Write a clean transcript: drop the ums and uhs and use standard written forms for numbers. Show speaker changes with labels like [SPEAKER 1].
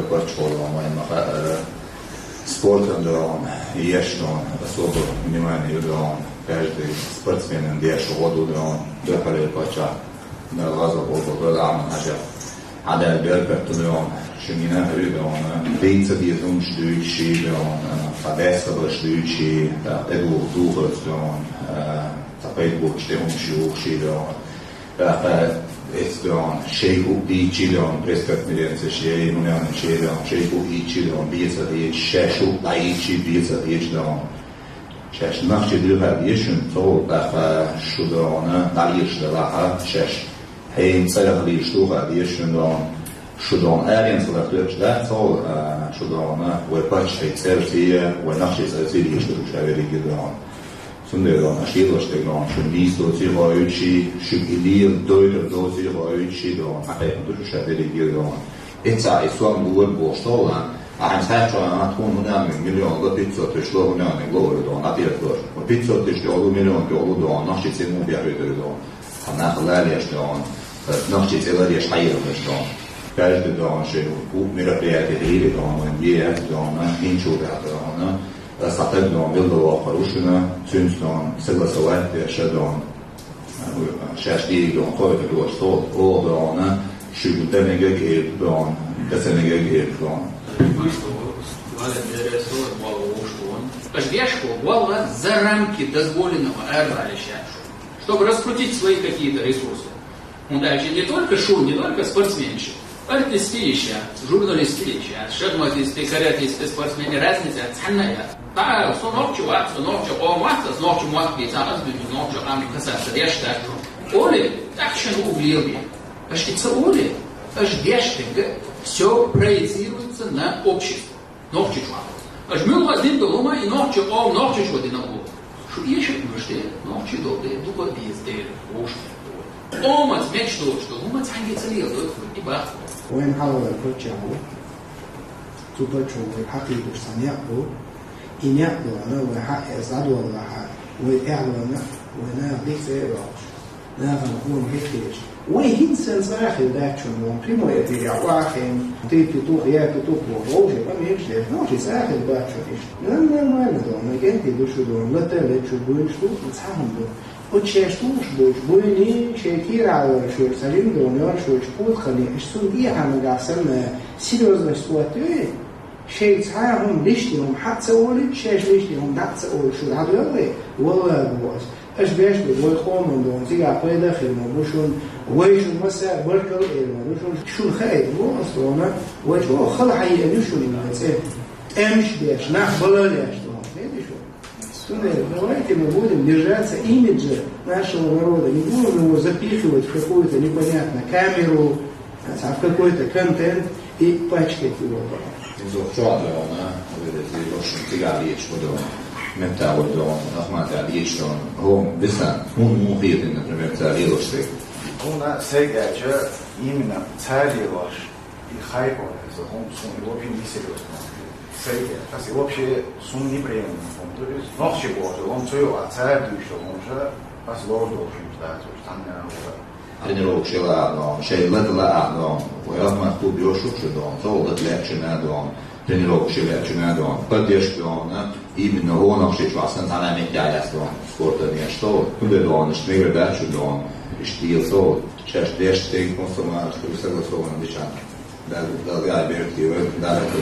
[SPEAKER 1] подчеркнула моя спортом дрон, ешном, особо внимание дрон, каждый спортсмен держит воду дрон, дыхали поча, на лазу воду дрон, هذا البركة اليوم شنينا اليوم بيت بيزوم شدوشي اليوم فداس بشدوشي تقدو دوخ اليوم تقيد بوشتهم شيوخ اليوم فاستيون شيء بيجي اليوم بريسكت مليون شيء نونيان شيء اليوم شيء بيجي اليوم بيت بيجي شاشو لايجي بيت بيجي اليوم شاش نفسي دوها بيشون تو بخا شدونا داليش دلها شاش هين صيغ لي شتوغا ديشن شدون أرين صدق لجدا صار شدون وباش تكسرتي ونخشي سأزيد يشتغل شغالي جدران سندران أشيل اشتغلان شن بيس دوزي غايتشي شو إليل دوير دوزي غايتشي دان حقيقة دوش شغالي جدران إتسا إسوان بول بوشتالا أهم سرچان أتون هنام مليون لا بيتزا تشلو هنام لور دان أبيض وبيتزا تشلو مليون دولار دان نخشي سيمو بيعيد دان هنخلاليش دان نخشي سيلاليش حيرش دان каждый дом, что мероприятие или дом, есть дом, ничего дом, статус дом, билдового порушена, цюнстон, согласовать, что дом, шашди дом, кое-то было что, о дом, шутенеге гейб дом, касенеге гейб дом.
[SPEAKER 2] Вешку ввела за рамки дозволенного аэродалища, чтобы раскрутить свои какие-то ресурсы. Он дальше не только шоу, не только спортсменщик, артистище, журналистище, шахматисты, каратисты, спортсмены, разница ценная. Да, снова чувак, снова чувак, касаться решта. Оли, так что углеби. Почти оли, аж вешки, все проецируется на общество. Ногчи чувак. Аж мил один дома и ногчи что ты на углу. Что еще мышты, ногчи добрые, дуба везде, ушки. Омац мечту, что омац хангится лил, и бах.
[SPEAKER 3] وين حاول الكوتشاو تبغى حقيقة صنيعه إنيابه أنا وحق إزاد ولا حق وإعلانه وأنا بيسيرش نافع نكون هيكش وين سنسرح الدكتور من primo je واحد تيجي تروح يا تروح وروجي ما يمشي نوجي ساخ الدكتور إيش ما دون كنت يدوشوا دون لا تلت شو بقول شو تسامح دون وتشيشتوش بويني شيكير على شو سليم دونيار شو شبوت خلي اشتون دي هم قاسم سيريوز سواتي شيء تساهم ليشتهم حتى ولد شيش ليشتهم حتى ولد شو هذا والله بواس اش بيش بقول خوم من دون تيجي عقيد داخل موشون ويشون مسا بركل موشون شو الخير مو اصلا وجهه خل حي شو اللي امش بيش نح بلا ليش Давайте мы будем держаться имиджа нашего народа, не будем его запихивать в какую-то непонятную камеру, в какой-то контент и пачкать его.
[SPEAKER 4] Kasi вообще сум неприемлем. То есть ночью он чует, а царь что он же позволил должен ждать, что там не
[SPEAKER 1] тренировок шела, шея летала, я махту бьёшу что то легче надо, тренировок шела, поддержку, именно он вообще чувствует, что она меняется, спорта не что, куда он шмигр дальше, он штил со, чаш дешт, консумар, что согласовано дичан. Да, я беру, да, это